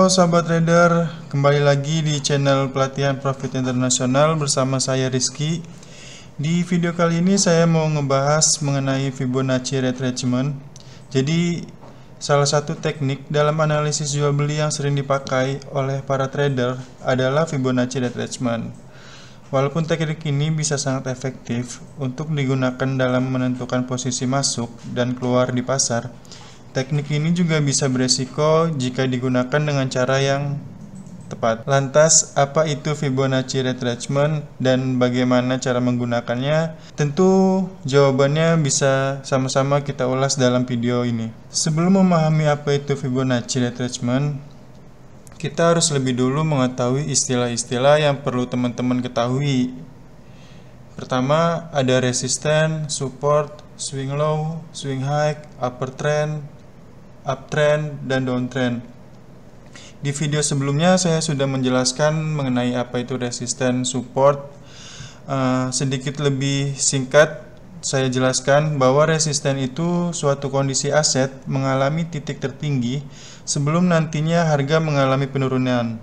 Halo sahabat trader, kembali lagi di channel pelatihan Profit Internasional bersama saya Rizky. Di video kali ini saya mau ngebahas mengenai Fibonacci retracement. Jadi salah satu teknik dalam analisis jual beli yang sering dipakai oleh para trader adalah Fibonacci retracement. Walaupun teknik ini bisa sangat efektif untuk digunakan dalam menentukan posisi masuk dan keluar di pasar, teknik ini juga bisa beresiko jika digunakan dengan cara yang tepat. Lantas, apa itu Fibonacci retracement dan bagaimana cara menggunakannya? Tentu jawabannya bisa sama-sama kita ulas dalam video ini. Sebelum memahami apa itu Fibonacci retracement, kita harus lebih dulu mengetahui istilah-istilah yang perlu teman-teman ketahui. Pertama, ada resisten, support, swing low, swing high, upper trend, uptrend, dan downtrend. Di video sebelumnya saya sudah menjelaskan mengenai apa itu resisten, support. Sedikit lebih singkat saya jelaskan bahwa resisten itu suatu kondisi aset mengalami titik tertinggi sebelum nantinya harga mengalami penurunan.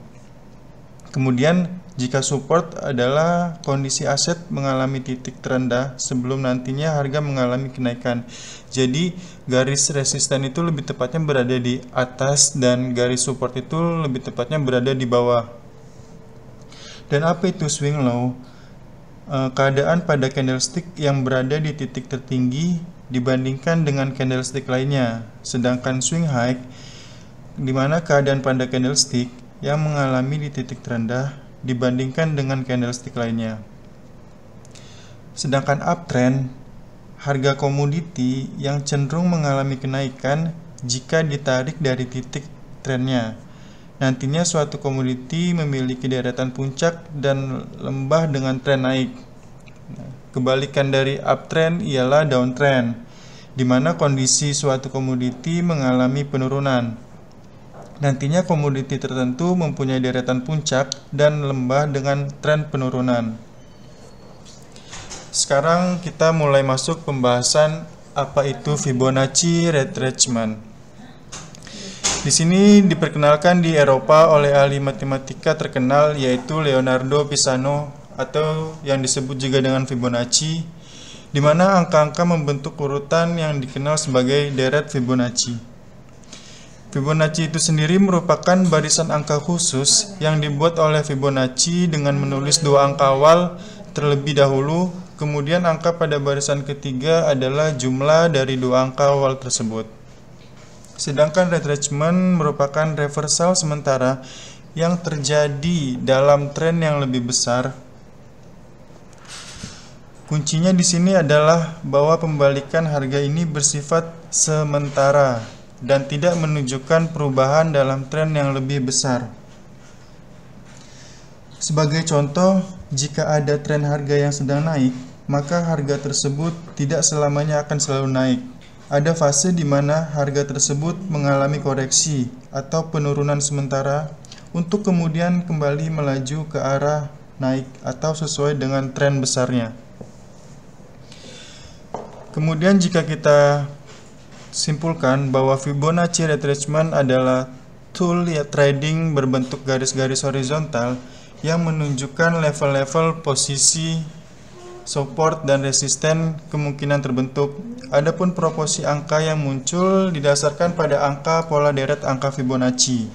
Kemudian jika support adalah kondisi aset mengalami titik terendah sebelum nantinya harga mengalami kenaikan. Jadi garis resisten itu lebih tepatnya berada di atas dan garis support itu lebih tepatnya berada di bawah. Dan apa itu swing low? Keadaan pada candlestick yang berada di titik tertinggi dibandingkan dengan candlestick lainnya. Sedangkan swing high di mana keadaan pada candlestick yang mengalami di titik terendah dibandingkan dengan candlestick lainnya. Sedangkan uptrend, harga komoditi yang cenderung mengalami kenaikan jika ditarik dari titik trennya. Nantinya suatu komoditi memiliki deretan puncak dan lembah dengan tren naik. Kebalikan dari uptrend ialah downtrend, di mana kondisi suatu komoditi mengalami penurunan. Nantinya komoditi tertentu mempunyai deretan puncak dan lembah dengan tren penurunan. Sekarang kita mulai masuk pembahasan apa itu Fibonacci retracement. Di sini diperkenalkan di Eropa oleh ahli matematika terkenal yaitu Leonardo Pisano atau yang disebut juga dengan Fibonacci, di mana angka-angka membentuk urutan yang dikenal sebagai deret Fibonacci. Fibonacci itu sendiri merupakan barisan angka khusus yang dibuat oleh Fibonacci dengan menulis dua angka awal terlebih dahulu, kemudian angka pada barisan ketiga adalah jumlah dari dua angka awal tersebut. Sedangkan retracement merupakan reversal sementara yang terjadi dalam tren yang lebih besar. Kuncinya di sini adalah bahwa pembalikan harga ini bersifat sementara dan tidak menunjukkan perubahan dalam tren yang lebih besar. Sebagai contoh, jika ada tren harga yang sedang naik, maka harga tersebut tidak selamanya akan selalu naik. Ada fase di mana harga tersebut mengalami koreksi atau penurunan sementara untuk kemudian kembali melaju ke arah naik atau sesuai dengan tren besarnya. Kemudian jika kita simpulkan bahwa Fibonacci retracement adalah tool trading berbentuk garis-garis horizontal yang menunjukkan level-level posisi support dan resisten kemungkinan terbentuk. Adapun proporsi angka yang muncul didasarkan pada angka pola deret angka Fibonacci.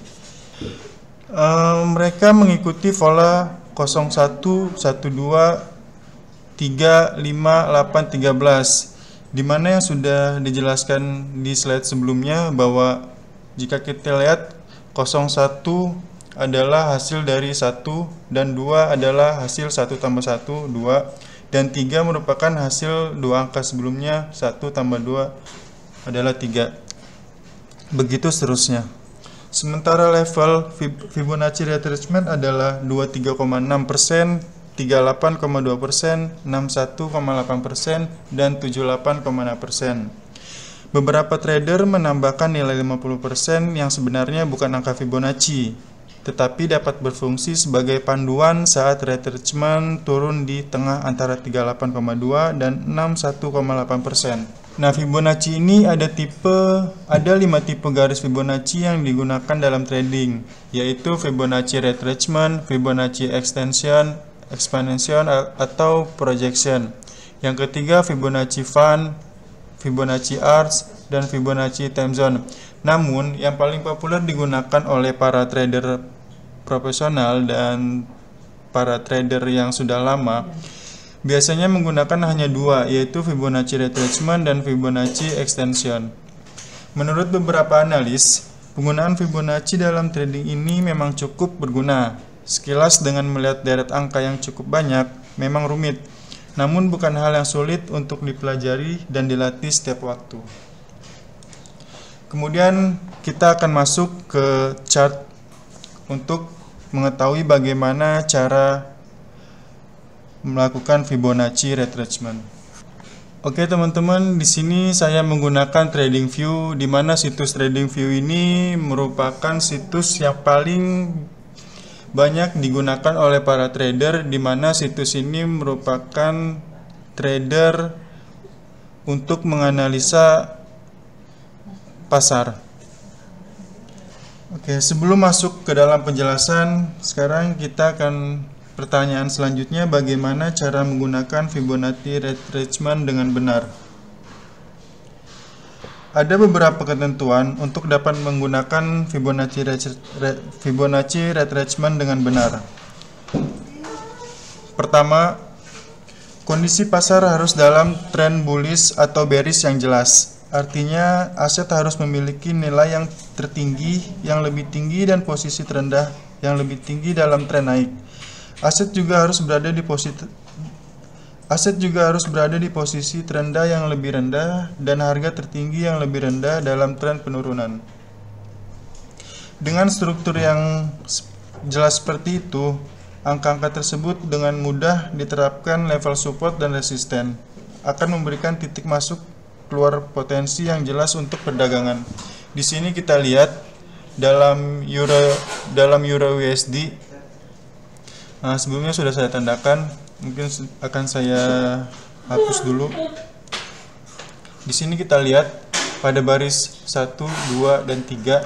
Mereka mengikuti pola 01, 12, 3, 5, 8, 13. Di mana yang sudah dijelaskan di slide sebelumnya bahwa jika kita lihat 01 adalah hasil dari 1 dan 2 adalah hasil 1 tambah 1, 2 dan 3 merupakan hasil dua angka sebelumnya, 1 tambah 2 adalah 3. Begitu seterusnya. Sementara level Fibonacci retracement adalah 23,6%, 38,2%, 61,8%, dan 78,6%. Beberapa trader menambahkan nilai 50% yang sebenarnya bukan angka Fibonacci, tetapi dapat berfungsi sebagai panduan saat retracement turun di tengah antara 38,2 dan 61,8%. Nah, Fibonacci ini ada 5 tipe garis Fibonacci yang digunakan dalam trading, yaitu Fibonacci retracement, Fibonacci extension, expansion atau projection. Yang ketiga Fibonacci fan, Fibonacci arcs, dan Fibonacci time zone. Namun, yang paling populer digunakan oleh para trader profesional dan para trader yang sudah lama biasanya menggunakan hanya 2, yaitu Fibonacci retracement dan Fibonacci extension. Menurut beberapa analis, penggunaan Fibonacci dalam trading ini memang cukup berguna. Sekilas dengan melihat deret angka yang cukup banyak, memang rumit, namun bukan hal yang sulit untuk dipelajari dan dilatih setiap waktu. Kemudian kita akan masuk ke chart untuk mengetahui bagaimana cara melakukan Fibonacci retracement. Oke teman-teman, di sini saya menggunakan TradingView, di mana situs TradingView ini merupakan situs yang paling banyak digunakan oleh para trader, di mana situs ini merupakan trader untuk menganalisa pasar. Oke, sebelum masuk ke dalam penjelasan, sekarang kita akan pertanyaan selanjutnya, bagaimana cara menggunakan Fibonacci retracement dengan benar? Ada beberapa ketentuan untuk dapat menggunakan Fibonacci retracement dengan benar. Pertama, kondisi pasar harus dalam tren bullish atau bearish yang jelas. Artinya, aset harus memiliki nilai yang tertinggi, yang lebih tinggi, dan posisi terendah yang lebih tinggi dalam tren naik. Aset juga harus berada di posisi terendah yang lebih rendah dan harga tertinggi yang lebih rendah dalam tren penurunan. Dengan struktur yang jelas seperti itu, angka-angka tersebut dengan mudah diterapkan level support dan resisten, akan memberikan titik masuk keluar potensi yang jelas untuk perdagangan. Di sini kita lihat dalam Euro USD. Nah, sebelumnya sudah saya tandakan, mungkin akan saya hapus dulu. Di sini kita lihat pada baris 1, 2, dan 3.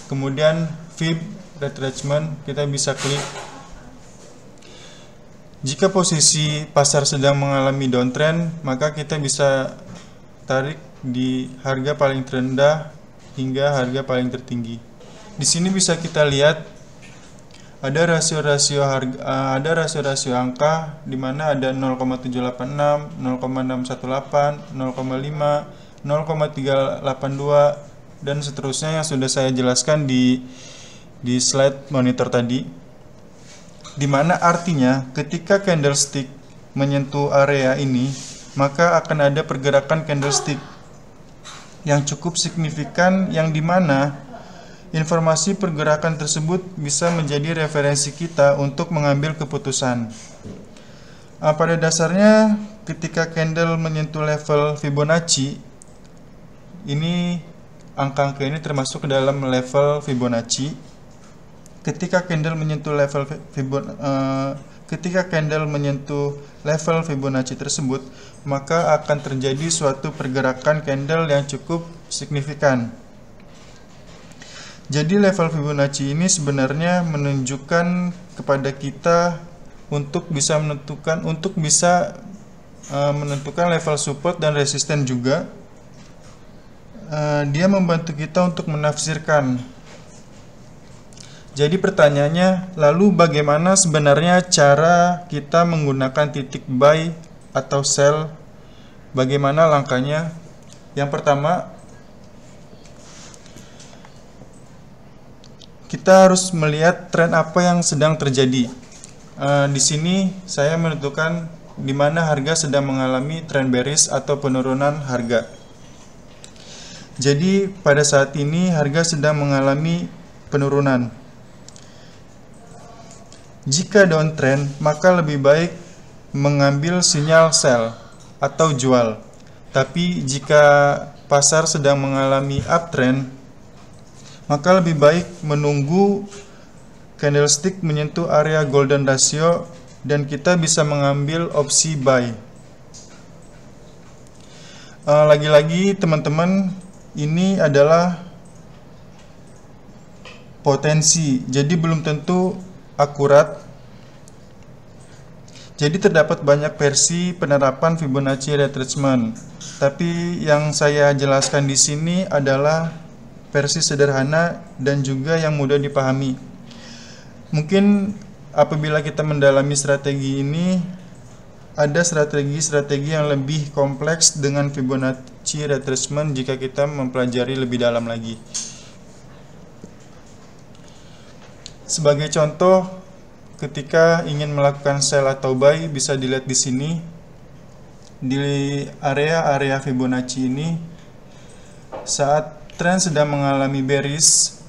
Kemudian Fib retracement, kita bisa klik. Jika posisi pasar sedang mengalami downtrend, maka kita bisa tarik di harga paling terendah hingga harga paling tertinggi. Di sini bisa kita lihat ada rasio-rasio angka di mana ada 0,786, 0,618, 0,5, 0,382 dan seterusnya yang sudah saya jelaskan di slide monitor tadi. Di mana artinya ketika candlestick menyentuh area ini, maka akan ada pergerakan candlestick yang cukup signifikan, yang dimana informasi pergerakan tersebut bisa menjadi referensi kita untuk mengambil keputusan. Pada dasarnya, ketika candle menyentuh level Fibonacci, ini angka-angka ini termasuk ke dalam level Fibonacci. Ketika candle menyentuh level Fibonacci tersebut, maka akan terjadi suatu pergerakan candle yang cukup signifikan. Jadi level Fibonacci ini sebenarnya menunjukkan kepada kita untuk bisa menentukan level support dan resisten juga. Dia membantu kita untuk menafsirkan. Jadi pertanyaannya, lalu bagaimana sebenarnya cara kita menggunakan titik buy atau sell? Bagaimana langkahnya? Yang pertama, kita harus melihat tren apa yang sedang terjadi. Di sini saya menentukan di mana harga sedang mengalami tren bearish atau penurunan harga. Jadi pada saat ini harga sedang mengalami penurunan. Jika downtrend, maka lebih baik mengambil sinyal sell atau jual. Tapi jika pasar sedang mengalami uptrend, maka lebih baik menunggu candlestick menyentuh area golden ratio dan kita bisa mengambil opsi buy. lagi-lagi teman-teman, ini adalah potensi, jadi belum tentu akurat. Jadi terdapat banyak versi penerapan Fibonacci retracement, tapi yang saya jelaskan di sini adalah versi sederhana dan juga yang mudah dipahami. Mungkin apabila kita mendalami strategi ini, ada strategi-strategi yang lebih kompleks dengan Fibonacci retracement jika kita mempelajari lebih dalam lagi. Sebagai contoh, ketika ingin melakukan sell atau buy, bisa dilihat di sini di area Fibonacci ini. Saat tren sedang mengalami bearish,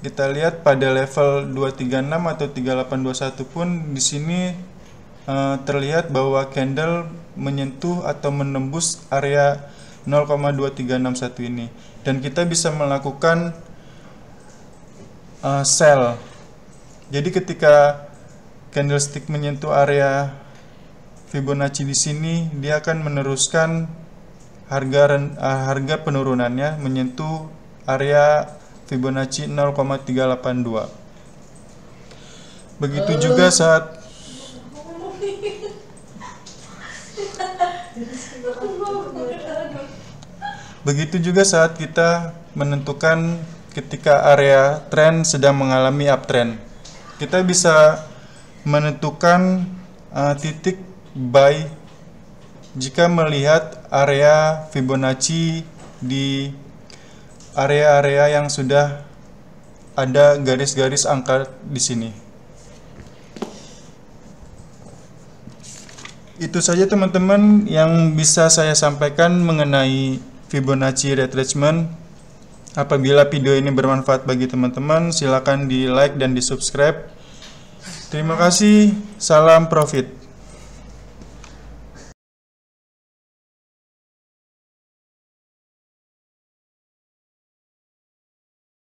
kita lihat pada level 236 atau 3821 pun di sini terlihat bahwa candle menyentuh atau menembus area 0,2361 ini, dan kita bisa melakukan sell. Jadi ketika candlestick menyentuh area Fibonacci di sini, dia akan meneruskan harga penurunannya menyentuh area Fibonacci 0,382. Begitu juga saat kita menentukan ketika area tren sedang mengalami uptrend. Kita bisa menentukan titik buy jika melihat area Fibonacci di area-area yang sudah ada garis-garis angka di sini. Itu saja teman-teman yang bisa saya sampaikan mengenai Fibonacci retracement. Apabila video ini bermanfaat bagi teman-teman, silakan di like dan di subscribe. Terima kasih, salam profit.